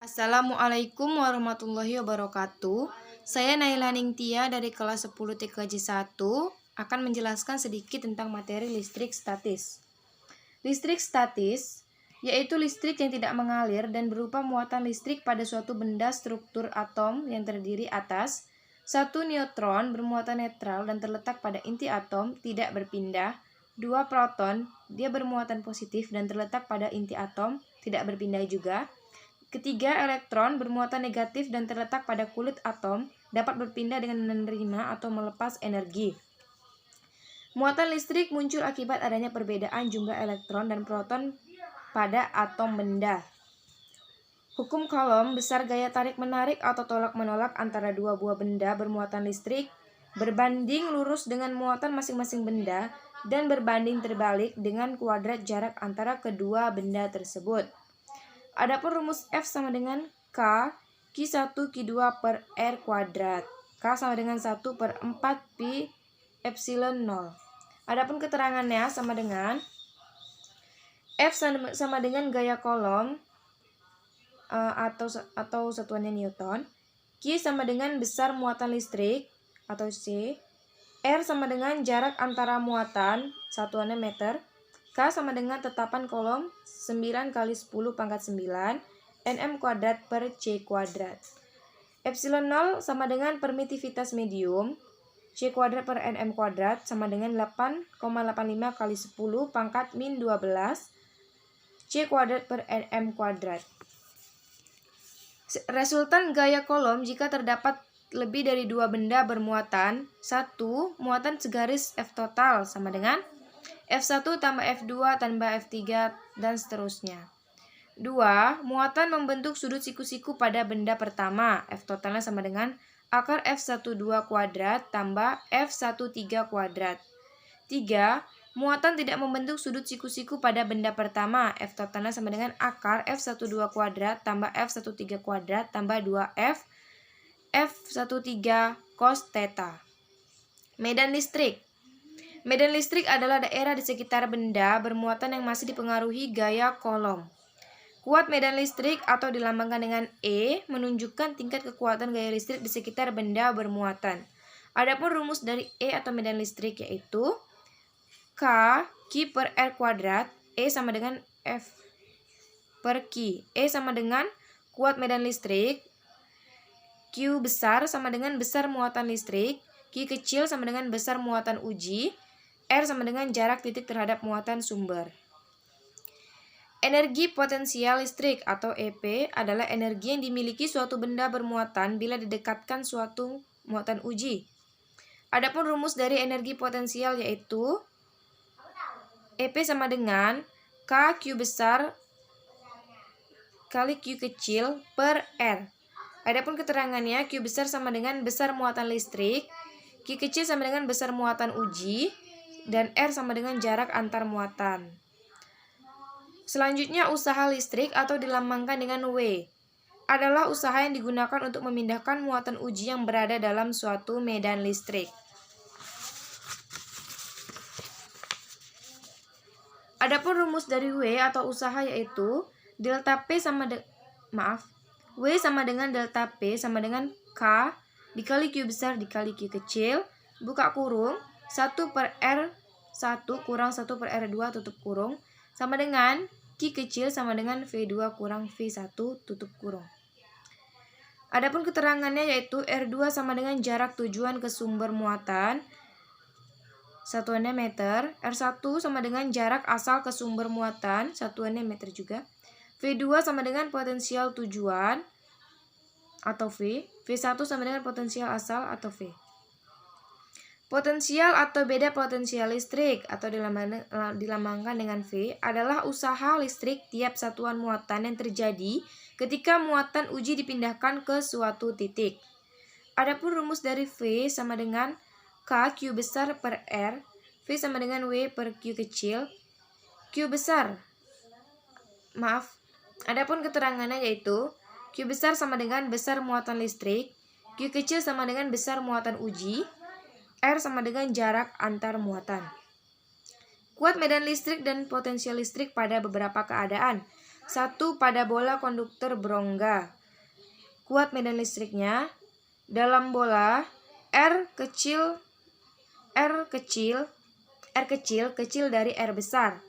Assalamualaikum warahmatullahi wabarakatuh. Saya Naila Ningtia dari kelas 10 TKJ 1 akan menjelaskan sedikit tentang materi listrik statis. Listrik statis yaitu listrik yang tidak mengalir dan berupa muatan listrik pada suatu benda struktur atom yang terdiri atas satu neutron bermuatan netral dan terletak pada inti atom tidak berpindah, dua proton dia bermuatan positif dan terletak pada inti atom tidak berpindah juga. Ketiga, elektron bermuatan negatif dan terletak pada kulit atom dapat berpindah dengan menerima atau melepas energi. Muatan listrik muncul akibat adanya perbedaan jumlah elektron dan proton pada atom benda. Hukum Coulomb, besar gaya tarik-menarik atau tolak-menolak antara dua buah benda bermuatan listrik berbanding lurus dengan muatan masing-masing benda dan berbanding terbalik dengan kuadrat jarak antara kedua benda tersebut. Adapun rumus F sama dengan K, Q1 Q2 per R kuadrat. K sama dengan 1 per 4 Pi Epsilon 0. Adapun keterangannya sama dengan F sama dengan gaya Coulomb atau satuannya Newton. Q sama dengan besar muatan listrik atau C. R sama dengan jarak antara muatan, satuannya meter. K sama dengan tetapan Coulomb 9 kali 10 pangkat 9 nm kuadrat per C kuadrat. Epsilon 0 sama dengan permitivitas medium. C kuadrat per nm kuadrat sama dengan 8,85 kali 10 pangkat min 12 C kuadrat per nm kuadrat. Resultan gaya Coulomb jika terdapat lebih dari dua benda bermuatan. 1. Muatan segaris F total sama dengan F1 tambah F2 tambah F3 dan seterusnya. 2. Muatan membentuk sudut siku-siku pada benda pertama. F totalnya sama dengan akar F12 kuadrat tambah F13 kuadrat. 3. Muatan tidak membentuk sudut siku-siku pada benda pertama. F totalnya sama dengan akar F12 kuadrat tambah F13 kuadrat tambah 2F F13 cos theta. Medan listrik. Medan listrik adalah daerah di sekitar benda bermuatan yang masih dipengaruhi gaya Coulomb. Kuat medan listrik atau dilambangkan dengan E menunjukkan tingkat kekuatan gaya listrik di sekitar benda bermuatan. Adapun rumus dari E atau medan listrik yaitu K Q per R kuadrat, E sama dengan F per Q. E sama dengan kuat medan listrik, Q besar sama dengan besar muatan listrik, Q kecil sama dengan besar muatan uji, R sama dengan jarak titik terhadap muatan sumber. Energi potensial listrik atau EP adalah energi yang dimiliki suatu benda bermuatan bila didekatkan suatu muatan uji. Adapun rumus dari energi potensial yaitu EP sama dengan K Q besar kali Q kecil per R. Adapun keterangannya Q besar sama dengan besar muatan listrik, Q kecil sama dengan besar muatan uji, dan R sama dengan jarak antar muatan. Selanjutnya usaha listrik atau dilambangkan dengan W adalah usaha yang digunakan untuk memindahkan muatan uji yang berada dalam suatu medan listrik. Adapun rumus dari W atau usaha yaitu delta P sama W sama dengan delta P sama dengan K dikali Q besar dikali Q kecil, buka kurung, 1 per R1 kurang 1 per R2 tutup kurung, sama dengan Q kecil sama dengan V2 kurang V1 tutup kurung. Adapun keterangannya yaitu R2 sama dengan jarak tujuan ke sumber muatan, satuannya meter, R1 sama dengan jarak asal ke sumber muatan, satuannya meter juga, V2 sama dengan potensial tujuan atau V, V1 sama dengan potensial asal atau V. Potensial atau beda potensial listrik atau dilambangkan dengan V adalah usaha listrik tiap satuan muatan yang terjadi ketika muatan uji dipindahkan ke suatu titik. Adapun rumus dari V sama dengan K Q besar per R, V sama dengan W per Q kecil, Q besar. Adapun keterangannya yaitu Q besar sama dengan besar muatan listrik, Q kecil sama dengan besar muatan uji, R sama dengan jarak antar muatan. Kuat medan listrik dan potensial listrik pada beberapa keadaan. 1. Pada bola konduktor berongga. kuat medan listriknya dalam bola R kecil dari R besar.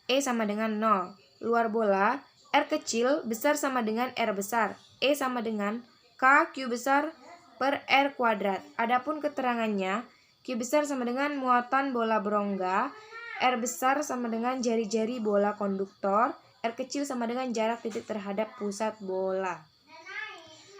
E sama dengan 0. Luar bola R kecil besar sama dengan R besar. E sama dengan K Q besar per R kuadrat. Adapun keterangannya, Q besar sama dengan muatan bola berongga, R besar sama dengan jari-jari bola konduktor, R kecil sama dengan jarak titik terhadap pusat bola.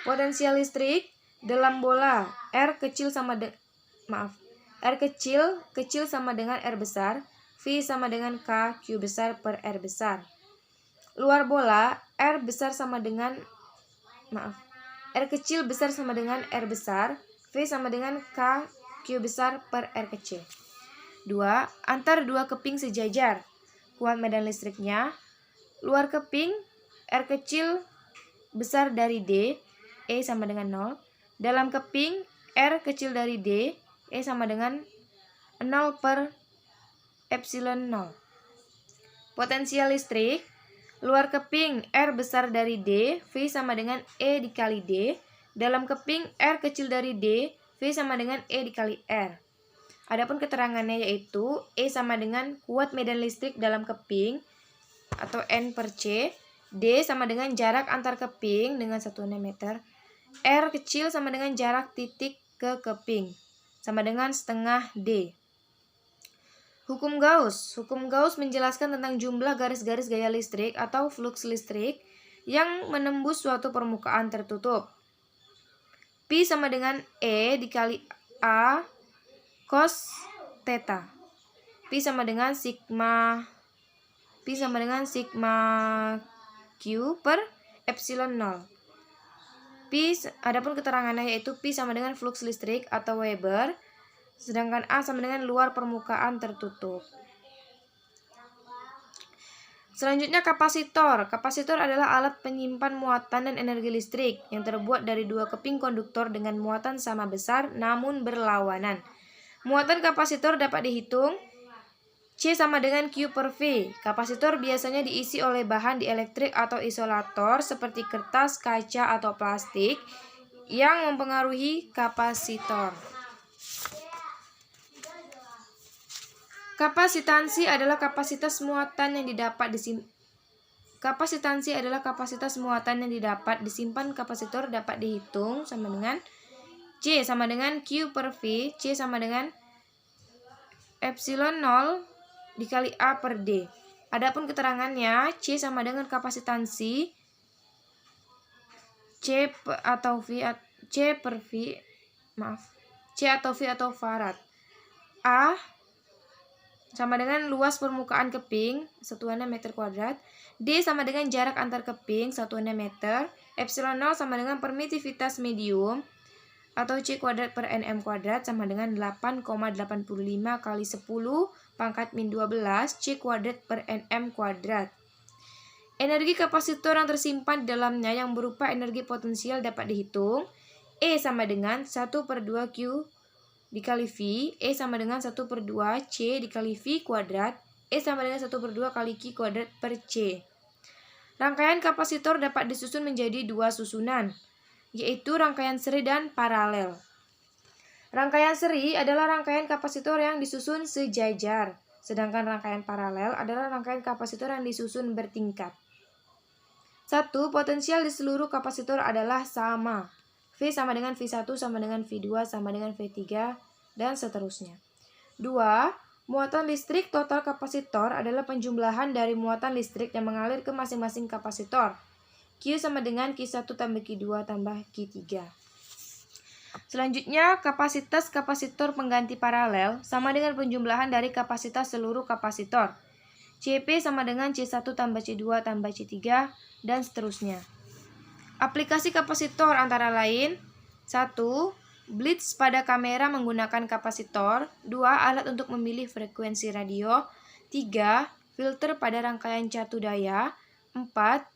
Potensial listrik dalam bola R kecil sama dengan R besar, V sama dengan K Q besar per R besar. Luar bola R kecil besar sama dengan R besar, V sama dengan K Q besar per R kecil. 2. Antar dua keping sejajar. Kuat medan listriknya. Luar keping R kecil besar dari D, E sama dengan 0. Dalam keping R kecil dari D, E sama dengan 0 per epsilon 0. Potensial listrik. Luar keping R besar dari D, V sama dengan E dikali D. Dalam keping R kecil dari D, V sama dengan E dikali R. Adapun keterangannya yaitu E sama dengan kuat medan listrik dalam keping atau N per C. D sama dengan jarak antar keping dengan satuannya meter. R kecil sama dengan jarak titik ke keping sama dengan setengah D. Hukum Gauss. Hukum Gauss menjelaskan tentang jumlah garis-garis gaya listrik atau flux listrik yang menembus suatu permukaan tertutup. Pi sama dengan E dikali A cos theta. Pi sama dengan sigma Q per epsilon 0. Adapun keterangannya yaitu Pi sama dengan flux listrik atau Weber, sedangkan A sama dengan luar permukaan tertutup. Selanjutnya kapasitor. Kapasitor adalah alat penyimpan muatan dan energi listrik yang terbuat dari dua keping konduktor dengan muatan sama besar namun berlawanan. Muatan kapasitor dapat dihitung C sama dengan Q per V. Kapasitor biasanya diisi oleh bahan dielektrik atau isolator seperti kertas, kaca, atau plastik yang mempengaruhi kapasitor. Kapasitansi adalah kapasitas muatan yang didapat disimpan kapasitor dapat dihitung sama dengan C sama dengan Q per V, C sama dengan epsilon 0 dikali A per D. Adapun keterangannya C sama dengan kapasitansi C atau V atau farad. A sama dengan luas permukaan keping, satuannya meter kuadrat. D sama dengan jarak antar keping, satuannya meter. Epsilon 0 sama dengan permitivitas medium atau C kuadrat per Nm kuadrat sama dengan 8,85 kali 10 pangkat min 12 C kuadrat per Nm kuadrat. Energi kapasitor yang tersimpan di dalamnya yang berupa energi potensial dapat dihitung. E sama dengan 1/2 Q dikali V, E sama dengan 1/2 C dikali V kuadrat, E sama dengan 1/2 kali Q kuadrat per C. Rangkaian kapasitor dapat disusun menjadi dua susunan, yaitu rangkaian seri dan paralel. Rangkaian seri adalah rangkaian kapasitor yang disusun sejajar, sedangkan rangkaian paralel adalah rangkaian kapasitor yang disusun bertingkat. 1. Potensial di seluruh kapasitor adalah sama. V sama dengan V1 sama dengan V2 sama dengan V3 dan seterusnya. 2. Muatan listrik total kapasitor adalah penjumlahan dari muatan listrik yang mengalir ke masing-masing kapasitor. Q sama dengan Q1 tambah Q2 tambah Q3. Selanjutnya, kapasitas kapasitor pengganti paralel sama dengan penjumlahan dari kapasitas seluruh kapasitor. CP sama dengan C1 tambah C2 tambah C3 dan seterusnya. Aplikasi kapasitor antara lain 1. Blitz pada kamera menggunakan kapasitor. 2. Alat untuk memilih frekuensi radio. 3. Filter pada rangkaian catu daya. 4.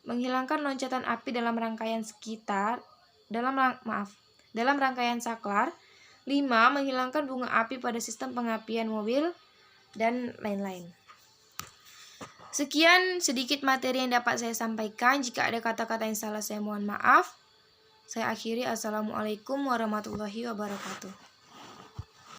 Menghilangkan loncatan api dalam rangkaian rangkaian saklar. 5. Menghilangkan bunga api pada sistem pengapian mobil dan lain-lain. Sekian sedikit materi yang dapat saya sampaikan. Jika ada kata-kata yang salah saya mohon maaf. Saya akhiri, assalamualaikum warahmatullahi wabarakatuh.